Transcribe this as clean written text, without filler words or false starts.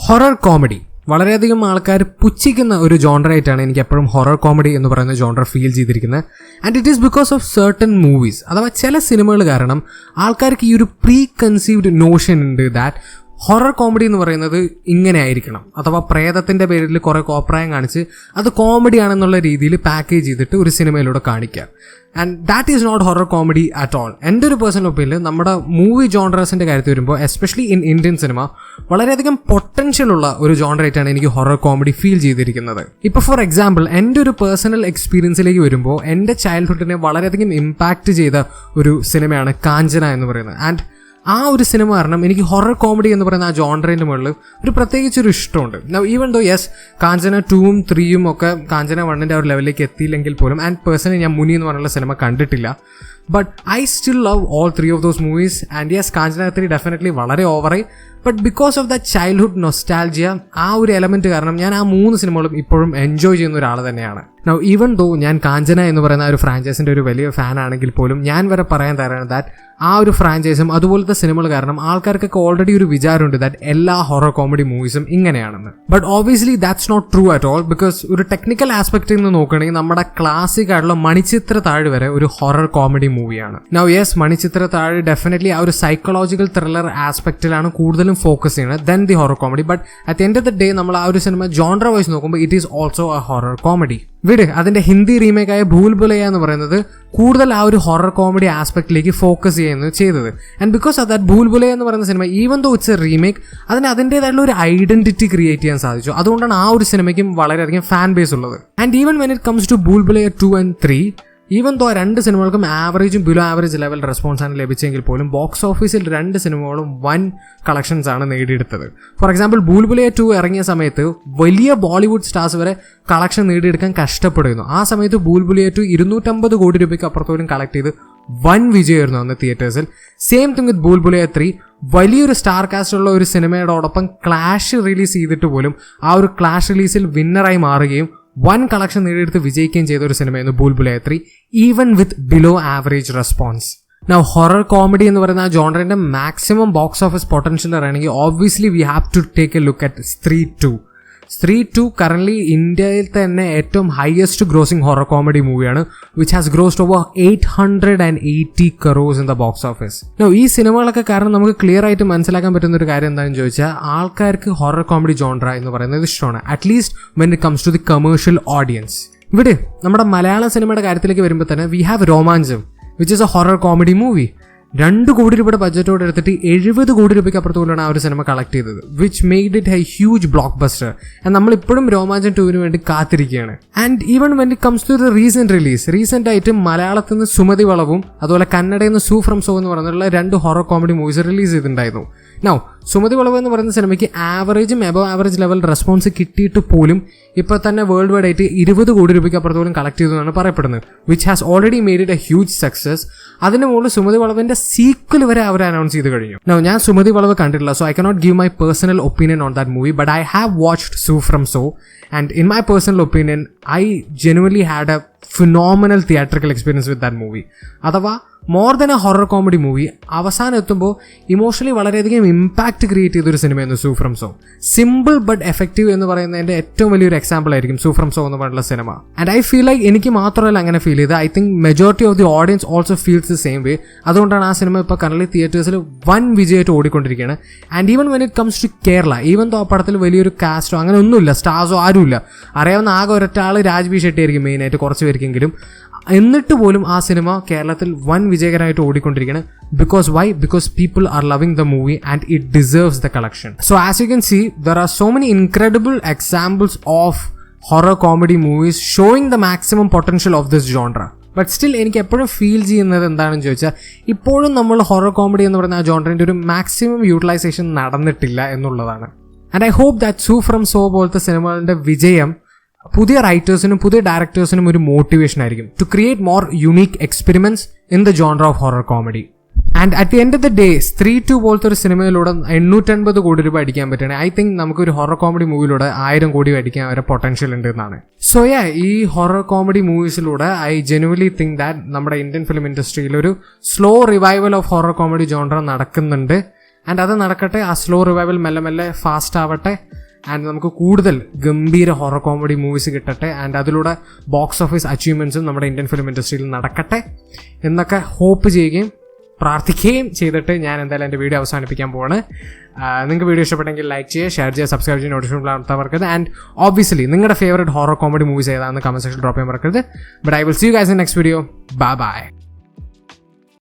Horror comedy വളരെയധികം ആൾക്കാർ പുച്ഛിക്കുന്ന ഒരു ജോണറായിട്ടാണ് എനിക്ക് എപ്പോഴും ഹൊറർ കോമഡി എന്ന് പറയുന്ന ജോണർ ഫീൽ ചെയ്തിരിക്കുന്നത്. And it is because of certain movies, അഥവാ ചില സിനിമകൾ കാരണം ആൾക്കാർക്ക് ഈ ഒരു പ്രീ കൺസീവ്ഡ് നോഷൻ ഉണ്ട് ദാറ്റ് ഹൊറർ കോമഡി എന്ന് പറയുന്നത് ഇങ്ങനെ ആയിരിക്കണം, അഥവാ പ്രേതത്തിന്റെ പേരിൽ കുറെ കോപ്രായം കാണിച്ച് അത് കോമഡി ആണെന്നുള്ള രീതിയിൽ പാക്കേജ് ചെയ്തിട്ട് ഒരു സിനിമയിലൂടെ കാണിക്കുക. And that is not horror comedy at all. എൻ്റെ ഒരു പേഴ്സണൽ ഒപ്പീനിയൻ നമ്മുടെ മൂവി ജോണറസിന്റെ കാര്യത്തിൽ വരുമ്പോൾ എസ്പെഷ്യലി ഇൻ ഇന്ത്യൻ സിനിമ വളരെയധികം പൊട്ടൻഷ്യൽ ഉള്ള ഒരു ജോണറായിട്ടാണ് എനിക്ക് ഹൊറർ കോമഡി ഫീൽ ചെയ്തിരിക്കുന്നത്. ഇപ്പോൾ ഫോർ എക്സാമ്പിൾ എൻ്റെ ഒരു പേഴ്സണൽ എക്സ്പീരിയൻസിലേക്ക് വരുമ്പോൾ എൻ്റെ ചൈൽഡ്ഹുഡിനെ വളരെയധികം ഇമ്പാക്റ്റ് ചെയ്ത ഒരു സിനിമയാണ് കാഞ്ചന എന്ന് പറയുന്നത്. ആൻഡ് ആ ഒരു സിനിമ കാരണം എനിക്ക് ഹൊറർ കോമഡി എന്ന് പറയുന്ന ആ ജോണറിന്റെ മുകളിൽ ഒരു പ്രത്യേകിച്ചൊരു ഇഷ്ടമുണ്ട്. ഈവൻ ദോ യെസ് കാഞ്ചന 2ഉം 3ഉം ഒക്കെ കാഞ്ചന 1ന്റെ ആ ഒരു ലെവലിലേക്ക് എത്തിയില്ലെങ്കിൽ പോലും, ആൻഡ് പേഴ്സണലി ഞാൻ മുനി എന്ന് പറഞ്ഞുള്ള സിനിമ കണ്ടിട്ടില്ല, but I still love all 3 of those movies. And yes Kanchana 3 definitely വളരെ ഓവറായി, but because of the childhood nostalgia ആ ഒരു എലമെന്റ് കാരണം ഞാൻ ആ 3 സിനിമകളും ഇപ്പോഴും എൻജോയ് ചെയ്യുന്ന ഒരാൾ തന്നെയാണ്. ഈവൻ ദോ ഞാൻ കാഞ്ചന എന്ന് പറയുന്ന ഒരു ഫ്രാഞ്ചൈസിന്റെ ഒരു വലിയ ഫാൻ ആണെങ്കിൽ പോലും ഞാൻ വരെ പറയാൻ തരാണ് ദാറ്റ് ആ ഒരു ഫ്രാഞ്ചൈസും അതുപോലത്തെ സിനിമകൾ കാരണം ആൾക്കാർക്കൊക്കെ ഓൾറെഡി ഒരു വിചാരമുണ്ട് ദാറ്റ് എല്ലാ ഹൊറർ കോമഡി മൂവീസും ഇങ്ങനെയാണെന്ന്. But obviously that's not true at all, because ഒരു ടെക്നിക്കൽ ആസ്പെക്റ്റിൽ നിന്ന് നോക്കുകയാണെങ്കിൽ നമ്മുടെ ക്ലാസിക് ആയിട്ടുള്ള മണിച്ചിത്ര താഴ് വരെ ഒരു ഹൊറർ കോമഡി മൂവിയാണ്. യെസ് മണിച്ചിത്ര താഴ് ഡെഫിനറ്റ്ലി ആ ഒരു സൈക്കോളജിക്കൽ ത്രില്ലർ ആസ്പെക്റ്റിലാണ് കൂടുതലും ഫോക്കസ് ചെയ്യുന്നത് then the horror comedy. But at end of the day നമ്മൾ ആ ഒരു സിനിമ ജോൺറ വൈസ് നോക്കുമ്പോൾ it is also A horror comedy. അതിന്റെ ഹിന്ദി റീമേക്കായ ഭൂൽ ഭുലയ്യ എന്ന് പറയുന്നത് കൂടുതൽ ആ ഒരു ഹൊറർ കോമഡി ആസ്പെക്റ്റിലേക്ക് ഫോക്കസ് ചെയ്തത്. And because of that Bhool Bhulaiyaa എന്ന് പറയുന്ന cinema even though it's a remake, അതിൻ്റെതായിട്ടുള്ള ഒരു ഐഡന്റിറ്റി ക്രിയേറ്റ് ചെയ്യാൻ സാധിച്ചു. അതുകൊണ്ടാണ് ആ ഒരു സിനിമയ്ക്കും വളരെയധികം ഫാൻ ബേസ് ഉള്ളത്. And even when it comes to Bhool Bhulaiyaa 2 and 3, even though 2 സിനിമകൾക്കും ആവറേജും ബിലോ ആവറേജ് ലെവൽ റെസ്പോൺസാണ് ലഭിച്ചെങ്കിൽ പോലും ബോക്സ് ഓഫീസിൽ 2 സിനിമകളും വൻ കളക്ഷൻസ് ആണ് നേടിയെടുത്തത്. ഫോർ എക്സാമ്പിൾ ഭൂൽ ഭുലയ്യ 2 ഇറങ്ങിയ സമയത്ത് വലിയ ബോളിവുഡ് സ്റ്റാർസ് വരെ കളക്ഷൻ നേടിയെടുക്കാൻ കഷ്ടപ്പെടുന്നു. ആ സമയത്ത് ഭൂൽ ഭുലയ്യ 2 250 കോടി രൂപയ്ക്ക് അപ്പുറത്തോലും കളക്ട് ചെയ്ത് വൻ വിജയമായിരുന്നു അന്ന് തിയേറ്റേഴ്സിൽ. സെയിം തിങ് വിത്ത് ഭൂൽ ഭുലയ്യ 3. വലിയൊരു സ്റ്റാർ കാസ്റ്റ് ഉള്ള ഒരു സിനിമയോടൊപ്പം ക്ലാഷ് റിലീസ് ചെയ്തിട്ട് പോലും ആ ഒരു ക്ലാഷ് റിലീസിൽ വിന്നറായി മാറുകയും വൻ കളക്ഷൻ നേടിയെടുത്ത് വിജയിക്കുകയും ചെയ്ത ഒരു സിനിമയായിരുന്നു Bhool Bhulaiyaa 3, even with below average response. Horror comedy എന്ന് പറയുന്ന ആ ജോണറിന്റെ മാക്സിമം ബോക്സ് ഓഫീസ് പൊട്ടൻഷ്യൽ അറിയണമെങ്കിൽ obviously we have to take a look at Stree 2. Stree 2 current ഇന്ത്യയിൽ തന്നെ ഏറ്റവും ഹയസ്റ്റ് ഗ്രോസിംഗ് ഹൊറർ കോമഡി മൂവിയാണ്, which has grossed over 880 crores in the box office. ഈ സിനിമകളൊക്കെ കാരണം നമുക്ക് ക്ലിയർ ആയിട്ട് മനസ്സിലാക്കാൻ പറ്റുന്ന ഒരു കാര്യം എന്താണെന്ന് ചോദിച്ചാൽ ആൾക്കാർക്ക് ഹൊറർ കോമഡി ജോണറ എന്ന് പറയുന്നത് ഇഷ്ടമാണ്, at least when it comes to the commercial audience. നമ്മുടെ മലയാള സിനിമയുടെ കാര്യത്തിലേക്ക് വരുമ്പോൾ തന്നെ we have Romancham, which is a horror comedy movie. 2 കോടി രൂപയുടെ ബഡ്ജറ്റോട് എടുത്തിട്ട് 70 കോടി രൂപയ്ക്ക് അപ്പുറത്തോടാണ് ആ ഒരു സിനിമ കളക്ട് ചെയ്തത്, which made it a huge blockbuster. And നമ്മളിപ്പോഴും രോമാഞ്ചം 2 വേണ്ടി കാത്തിരിക്കുകയാണ്. And even when it comes to the recent ആയിട്ട് മലയാളത്തിൽ നിന്ന് സുമതി വളവും അതുപോലെ കന്നഡയിൽ നിന്ന് സൂ ഫ്രം സോ എന്ന് പറഞ്ഞിട്ടുള്ള 2 ഹൊറർ കോമഡി മൂവീസ് റിലീസ് ചെയ്തിട്ടുണ്ടായിരുന്നു. സുമതി വളവ് എന്ന് പറയുന്ന സിനിമയ്ക്ക് ആവറേജും എബോ ആവറേജ് ലെവൽ റെസ്പോൺസ് കിട്ടിയിട്ട് പോലും ഇപ്പോൾ തന്നെ വേൾഡ് വൈഡ് ആയിട്ട് 20 കോടി രൂപയ്ക്ക് അപ്പുറത്തോളം കളക്ട് ചെയ്തതെന്നാണ് പറയപ്പെടുന്നത്, which has already made it a huge success. അതിന് മുകളിൽ സുമതി വളവിന്റെ സീക്വൽ വരെ അവർ അനൗൺസ് ചെയ്ത് കഴിഞ്ഞു. ഞാൻ സുമതി വളവ് കണ്ടിട്ടില്ല, so I cannot give my personal opinion on that movie, but I have watched Su from So. And in my personal opinion I genuinely had a phenomenal theatrical experience with that movie. അഥവാ more than a horror comedy movie, അവസാനം എത്തുമ്പോൾ emotionally വളരെയധികം impact create ചെയ്തൊരു സിനിമയായിരുന്നു Su from So. Simple but effective എന്ന് പറയുന്നതിന്റെ ഏറ്റവും വലിയൊരു എക്സാമ്പിൾ ആയിരിക്കും സൂ ഫ്രം സോ എന്ന് പറഞ്ഞിട്ടുള്ള സിനിമ. ആൻഡ് ഐ ഫീൽ ലൈക്ക് എനിക്ക് മാത്രമല്ല അങ്ങനെ ഫീൽ ചെയ്ത്, I think majority of the audience also feels the same way. അതുകൊണ്ടാണ് ആ സിനിമ ഇപ്പോൾ കറന്റ് തിയേറ്റേഴ്സിൽ വൻ വിജയമായിട്ട് ഓടിക്കൊണ്ടിരിക്കുകയാണ്. And even when it comes to Kerala, even though ആ പടത്തിൽ വലിയൊരു കാസ്റ്റോ അങ്ങനെ ഒന്നുമില്ല, സ്റ്റാർസോ ആരുമില്ല, അറിയാവുന്ന ആകെ ഒരൊറ്റ ആൾ രാജ്ബി ഷെട്ടി ആയിരിക്കും മെയിനായിട്ട്, കുറച്ച് പേർക്കെങ്കിലും. എന്നിട്ട് പോലും ആ സിനിമ കേരളത്തിൽ വൻ വിജയകരമായിട്ട് ഓടിക്കൊണ്ടിരിക്കുകയാണ്. Because people are loving the movie and it deserves the collection. So as you can see, there are so many incredible examples of horror comedy movies showing the maximum potential of this genre. But still എനിക്ക് എപ്പോഴും feel ചെയ്യുന്നത് എന്താണെന്ന് ചോദിച്ചാൽ ഇപ്പോഴും നമ്മൾ horror comedy എന്ന് പറയുന്ന ആ ജോണറിന്റെ ഒരു മാക്സിമം യൂട്ടിലൈസേഷൻ നടന്നിട്ടില്ല എന്നുള്ളതാണ്. And I hope that Su from So പോലത്തെ സിനിമകളുടെ വിജയം പുതിയ റൈറ്റേഴ്സിനും പുതിയ ഡയറക്ടേഴ്സിനും ഒരു മോട്ടിവേഷൻ ആയിരിക്കും to create more unique experiments in the genre of horror comedy. And at the end of the day Stree 2 പോലത്തെ ഒരു സിനിമയിലൂടെ 850 കോടി രൂപ അടിക്കാൻ പറ്റുകയാണെങ്കിൽ ഐ തിങ്ക് നമുക്കൊരു ഹൊറർ കോമഡി മൂവിയിലൂടെ 1000 കോടി അടിക്കാൻ വരെ പൊട്ടൻഷ്യൽ ഉണ്ട് എന്നാണ്. സോ ഈ ഹൊറർ കോമഡി മൂവീസിലൂടെ ഐ ജെനുവലി തിങ്ക് ദാറ്റ് നമ്മുടെ ഇന്ത്യൻ ഫിലിം ഇൻഡസ്ട്രിയിൽ ഒരു slow revival of horror comedy genre നടക്കുന്നുണ്ട്. ആൻഡ് അത് നടക്കട്ടെ, ആ സ്ലോ റിവൈവൽ മെല്ലെ മെല്ലെ ഫാസ്റ്റ് ആവട്ടെ. ആൻഡ് നമുക്ക് കൂടുതൽ ഗംഭീര ഹൊറർ കോമഡി മൂവീസ് കിട്ടട്ടെ ആൻഡ് അതിലൂടെ ബോക്സ് ഓഫീസ് അച്ചീവ്മെൻറ്റ്സും നമ്മുടെ ഇന്ത്യൻ ഫിലിം ഇൻഡസ്ട്രിയിൽ നടക്കട്ടെ എന്നൊക്കെ ഹോപ്പ് ചെയ്യുകയും പ്രാർത്ഥിക്കുകയും ചെയ്തിട്ട് ഞാൻ എന്തായാലും എൻ്റെ വീഡിയോ അവസാനിപ്പിക്കാൻ പോവാണ്. നിങ്ങൾക്ക് വീഡിയോ ഇഷ്ടപ്പെട്ടെങ്കിൽ ലൈക്ക് ചെയ്യുക, ഷെയർ ചെയ്യുക, സബ്സ്ക്രൈബ് ചെയ്യുക, നോട്ടിഫിക്കേഷൻ നടത്താൻ മറക്കരുത്. ആൻഡ് ഓബ്വിയസ്ലി നിങ്ങളുടെ ഫേവറേറ്റ് ഹൊറർ കോമഡി മൂവീസ് ഏതാണെന്ന് കമന്റ് സെക്ഷൻ ഡ്രോപ്പ് ചെയ്യാൻ മറക്കരുത്. But I will see you guys in next video. Bye by.